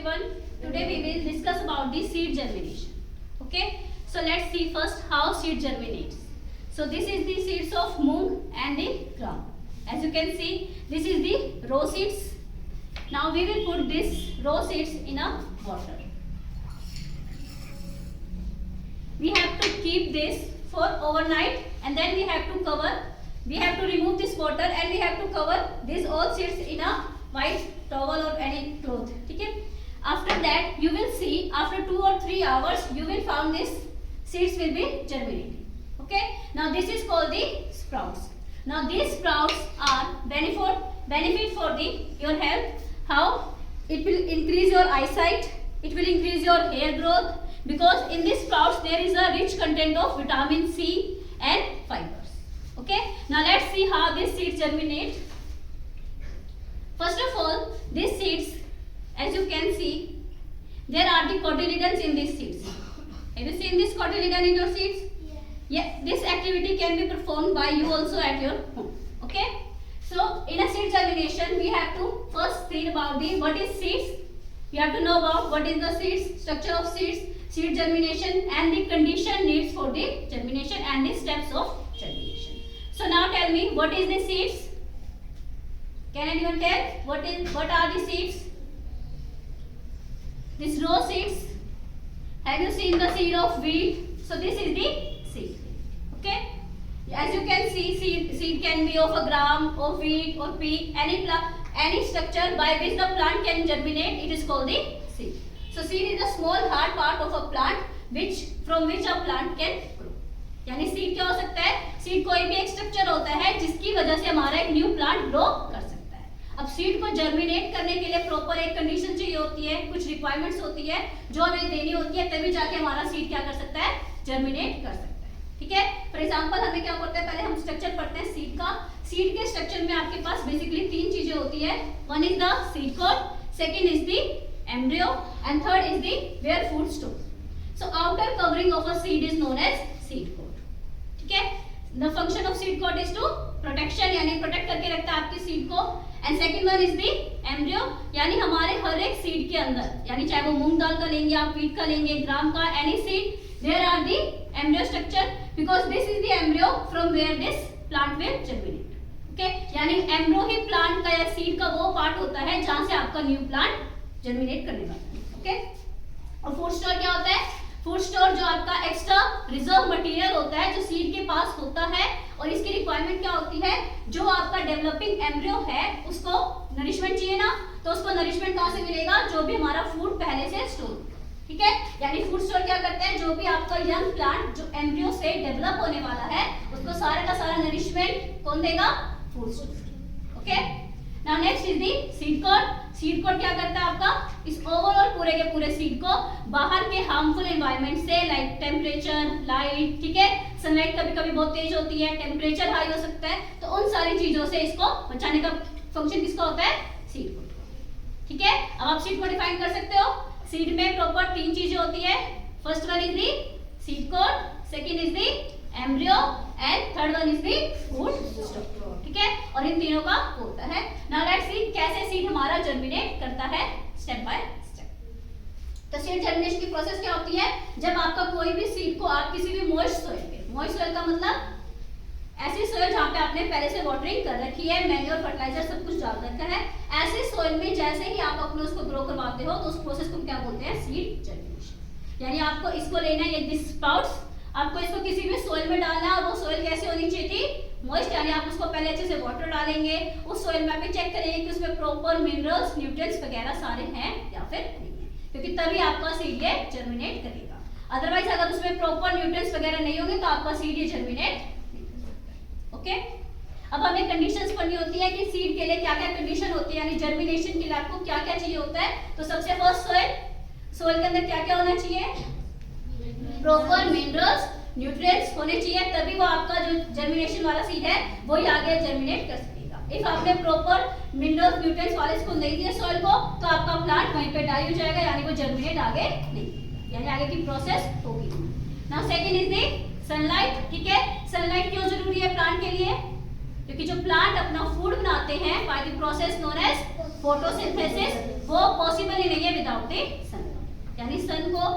everyone. Today we will discuss about the seed germination. Okay. So let's see first how seed germinates. So this is the seeds of moong and the gram. As you can see, this is the raw seeds. Now we will put this raw seeds in a water. We have to keep this for overnight and then we have to cover. We have to remove this water and we have to cover these all seeds in a white towel or any cloth. Okay? After that, you will see after 2 or 3 hours, you will find this seeds will be germinating. Okay? Now this is called the sprouts. Now these sprouts are benefit for your health. How? It will increase your eyesight. It will increase your hair growth because in these sprouts there is a rich content of vitamin C and fibers. Okay? Now let's see how these seeds germinate. First of all, these seeds, as you can see, there are the cotyledons in these seeds. Have you seen this cotyledon in your seeds? Yeah. This activity can be performed by you also at your home. Okay? So, in a seed germination, we have to first read about what is seeds. We have to know about what is the seeds, structure of seeds, seed germination, and the condition needs for the germination and the steps of germination. So now tell me, what is the seeds? Can anyone tell what are the seeds? These raw seeds. Have you seen the seed of wheat? So this is the seed. Okay. As you can see, seed can be of a gram, of wheat, or pea. Any structure by which the plant can germinate, it is called the seed. So seed is a small hard part of a plant from which a plant can grow. यानी seed क्या हो सकता है? Seed कोई भी एक structure होता है जिसकी वजह से हमारा एक न्यू प्लांट ग्रो कर सकता है. अब सीड को जर्मिनेट करने के लिए प्रॉपर एक कंडीशन चाहिए होती है, कुछ रिक्वायरमेंट्स होती है जो हमें देनी होती है, तभी जाके हमारा सीड क्या कर सकता है? जर्मिनेट कर सकता है. ठीक है. फॉर एग्जांपल हमें क्या करते हैं, पहले हम स्ट्रक्चर पढ़ते हैं सीड का. सीड के स्ट्रक्चर में आपके पास बेसिकली 3 चीजें होती है. One is the seed coat, second is the embryo and third is the where food store. So outer covering of a seed is known as seed coat. ठीक है. The function of seed coat is to protection, यानी protect करके रखता है आपकी seed को. And second one is the embryo, यानी हमारे हर एक सीड के अंदर, यानी चाहे वो मूंग दाल का लेंगे, आप व्हीट का लेंगे, ग्राम का, any seed, there are the embryo structure because this is the embryo from where this plant will germinate. Okay. यानी एम्ब्रियो ही प्लांट का या सीड का वो पार्ट होता है जहां से आपका न्यू प्लांट जर्मिनेट करने वाला है. ओके. और फूड स्टोर क्या होता है? फूड स्टोर जो आपका एक्स्ट्रा रिजर्व मटेरियल होता है जो सीड के पास होता है, और इसकी रिक्वायरमेंट क्या होती है? जो आपका डेवलपिंग एम्ब्रियो है उसको नरिशमेंट चाहिए ना, तो उसको नरिशमेंट कहां से मिलेगा? जो भी हमारा फूड पहले से स्टोर. ठीक है. यानी फूड स्टोर क्या करते हैं? जो भी आपका यंग प्लांट जो एम्ब्रियो से डेवलप होने वाला है उसको सारे का सारा नरिशमेंट कौन देगा? Food store. Okay. Now next is the seed coat. Seed coat क्या करता है आपका? इस ओवरऑल पूरे के पूरे सीड को बाहर के हार्मफुल एनवायरनमेंट से, लाइक टेम्परेचर, लाइट, ठीक है, सनलाइट कभी कभी बहुत तेज होती है, टेम्परेचर हाई हो सकता है, तो उन सारी चीजों से इसको बचाने का फंक्शन किसका होता है? Seed coat. ठीक है. अब आप सीड को डिफाइन कर सकते हो. सीड में प्रॉपर 3 चीजें होती है. First one is the seed coat, second is the embryo and third one is the food store. ठीक है. और इन तीनों का होता है. नाउ लेट्स सी कैसे सीड हमारा जर्मिनेट करता है स्टेप बाय स्टेप. तो सीड जर्मिनेशन की प्रोसेस क्या होती है? जब आपका कोई भी सीड को आप किसी भी मॉइस्ट सॉइल पे, मॉइस्ट सॉइल का मतलब ऐसी सॉइल जहां पे आपने पहले से वाटरिंग कर रखी है, मैन्योर, फर्टिलाइजर सब कुछ डाल रखा है, ऐसे सॉइल में जैसे ही आप अपने उसको ग्रो करवाते हो तो उस प्रोसेस को क्या बोलते हैं? Seed germination. यानी आपको इसको लेना है, ये दिस स्प्राउट्स, आपको इसको किसी भी सॉइल में डालना है और वो सॉइल कैसी होनी चाहिए थी? मॉइस्ट. यानी आप उसको पहले अच्छे से वाटर डालेंगे, उस सॉइल में आप चेक करेंगे कि उसमें प्रॉपर मिनरल्स, न्यूट्रिएंट्स वगैरह सारे हैं या फिर नहीं है, क्योंकि तभी आपका सीड ये जर्मिनेट करेगा. अदरवाइज अगर उसमें प्रॉपर न्यूट्रिएंट्स वगैरह नहीं होंगे तो आपका सीड ये जर्मिनेट नहीं कर सकता. ओके. अब हमें कंडीशंस पढ़नी होती है कि सीड के लिए क्या क्या कंडीशन होती है, यानी जर्मिनेशन के लिए आपको क्या क्या चाहिए होता है. तो सबसे फर्स्ट सॉइल के अंदर क्या क्या होना चाहिए? प्रॉपर मिनरल्स, न्यूट्रिएंट्स होने चाहिए, तभी वो आपका जो जर्मिनेशन वाला सीड है वो ही आगे जर्मिनेट कर सकेगा. इफ आपने प्रॉपर मिनरल्स, न्यूट्रिएंट्स वाले इसको नहीं दिए सॉइल को, तो आपका प्लांट वहीं पे डाई हो जाएगा, यानी वो जर्मिनेट आगे नहीं, यानी आगे की प्रोसेस होगी. Now second is the sunlight. ठीक है. सनलाइट क्यों जरूरी है प्लांट के लिए? क्योंकि जो प्लांट अपना फूड बनाते हैं by the process known as photosynthesis, वो पॉसिबल ही नहीं है विदाउट द सन। यानी सन को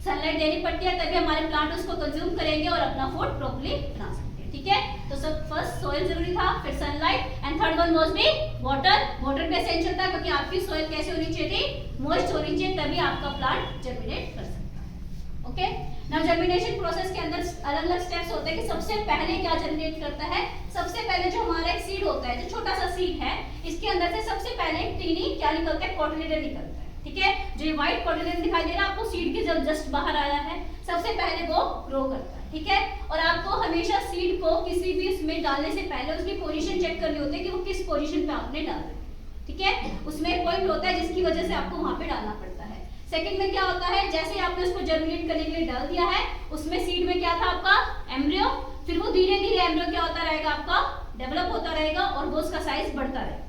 सनलाइट देनी पड़ती है, तभी हमारे प्लांट उसको कंज्यूम करेंगे और अपना फूड प्रॉपर्ली बना सकते हैं। ठीक है, तो सब फर्स्ट सॉइल जरूरी था, फिर sunlight, and third one was the water. Water भी एसेंशियल था क्योंकि आपकी सॉइल कैसे होनी चाहिए थी, मॉइस्ट होनी चाहिए, तभी आपका प्लांट जर्मिनेट कर सकता है। ओके, नाउ जर्मिनेशन प्रोसेस के अंदर अलग अलग स्टेप्स होते हैं कि सबसे पहले क्या जर्मिनेट करता है। सबसे पहले जो हमारा एक सीड होता है, जो छोटा सा सीड है, इसके अंदर से सबसे पहले एक टीनी क्या निकलता है, कोटिलेडन निकलता है। ठीक है, जो ये व्हाइट कोटिलेडन दिखाई दे रहा है आपको सीड के जब जस्ट बाहर आया है, सबसे पहले वो ग्रो करता है। ठीक है, और आपको हमेशा सीड को किसी भी इसमें डालने से पहले उसकी पोजीशन चेक करनी होती है कि वो किस पोजीशन पे आपने डाला है। ठीक है, उसमें एक पॉइंट होता है जिसकी वजह से आपको वहां पे डालना पड़ता है। सेकंड में क्या होता है, जैसे आपने उसको जर्मिनेट करने के लिए डाल दिया है, उसमें सीड में क्या था आपका एम्ब्रियो, फिर वो धीरे धीरे एम्ब्रियो क्या होता रहेगा आपका डेवलप होता रहेगा और वो उसका साइज बढ़ता रहेगा।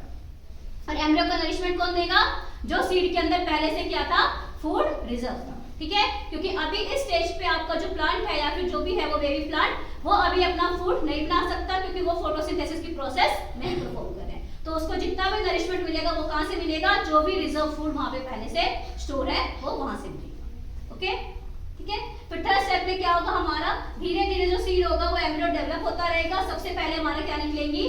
और एम्ब्रियो का नरिशमेंट कौन देगा, जो सीड के अंदर पहले से क्या था, फूड रिजर्व था। ठीक है, क्योंकि अभी इस स्टेज पे आपका जो प्लांट है या फिर जो भी है वो बेबी प्लांट, वो अभी अपना फूड नहीं बना सकता क्योंकि वो फोटोसिंथेसिस की प्रोसेस नहीं परफॉर्म कर रहे हैं। तो उसको जितना भी नरिशमेंट मिलेगा वो कहां से मिलेगा, जो भी रिजर्व फूड वहां पे पहले से स्टोर है वो वहां से मिलेगा। ओके, ठीक है, फिर थर्ड स्टेप में क्या होगा, हमारा धीरे धीरे जो सीड होगा वो एम्ब्रियो डेवलप होता रहेगा। सबसे पहले हमारा क्या निकलेंगी,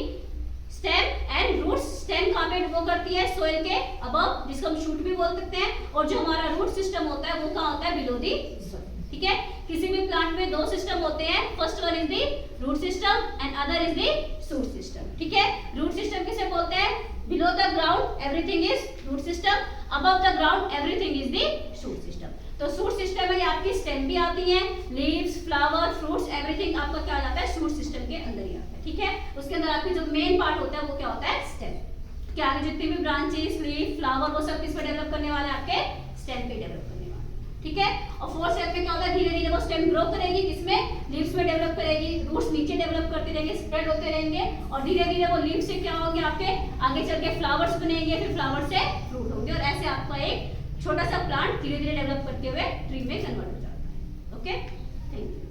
स्टेम एंड रूट्स। स्टेम कहाँ पे वो करती है, सोइल के अबव, जिसको हम शूट भी बोल सकते हैं, और जो हमारा रूट सिस्टम होता है वो कहाँ होता है, बिलो दी सोइल। ठीक है, किसी भी प्लांट में दो सिस्टम होते हैं, first one is the root system and other is the shoot system. ठीक है, रूट सिस्टम किसे बोलते हैं, below the ground everything is root system, above the ground everything is the shoot system. तो शूट सिस्टम में आपकी stem भी आती है, लीव्स, फ्लावर, फ्रूट्स, एवरीथिंग आपका क्या जाता है, शूट सिस्टम के अंदर ही आता है। ठीक है, उसके अंदर आपकी जो मेन पार्ट होता है वो क्या होता है, स्टेम। कि आगे जितनी भी ब्रांचेस, लीफ, फ्लावर, वो सब किस पे डेवलप करने वाले हैं, आपके स्टेम पे डेवलप करने वाले। ठीक है, और फोर्थ स्टेप में क्या होता है, धीरे धीरे वो स्टेम ग्रो करेगी, किसमें, लीव्स में डेवलप करेगी, रूट्स नीचे डेवलप करते रहेंगे, स्प्रेड होते रहेंगे, और धीरे धीरे वो लीव से क्या होंगे आपके आगे चल के फ्लावर्स बनेंगे, फिर फ्लावर से फ्रूट होंगे, और ऐसे आपका एक छोटा सा प्लांट धीरे धीरे डेवलप करते हुए ट्री में कन्वर्ट हो जाता है। Okay, thank you.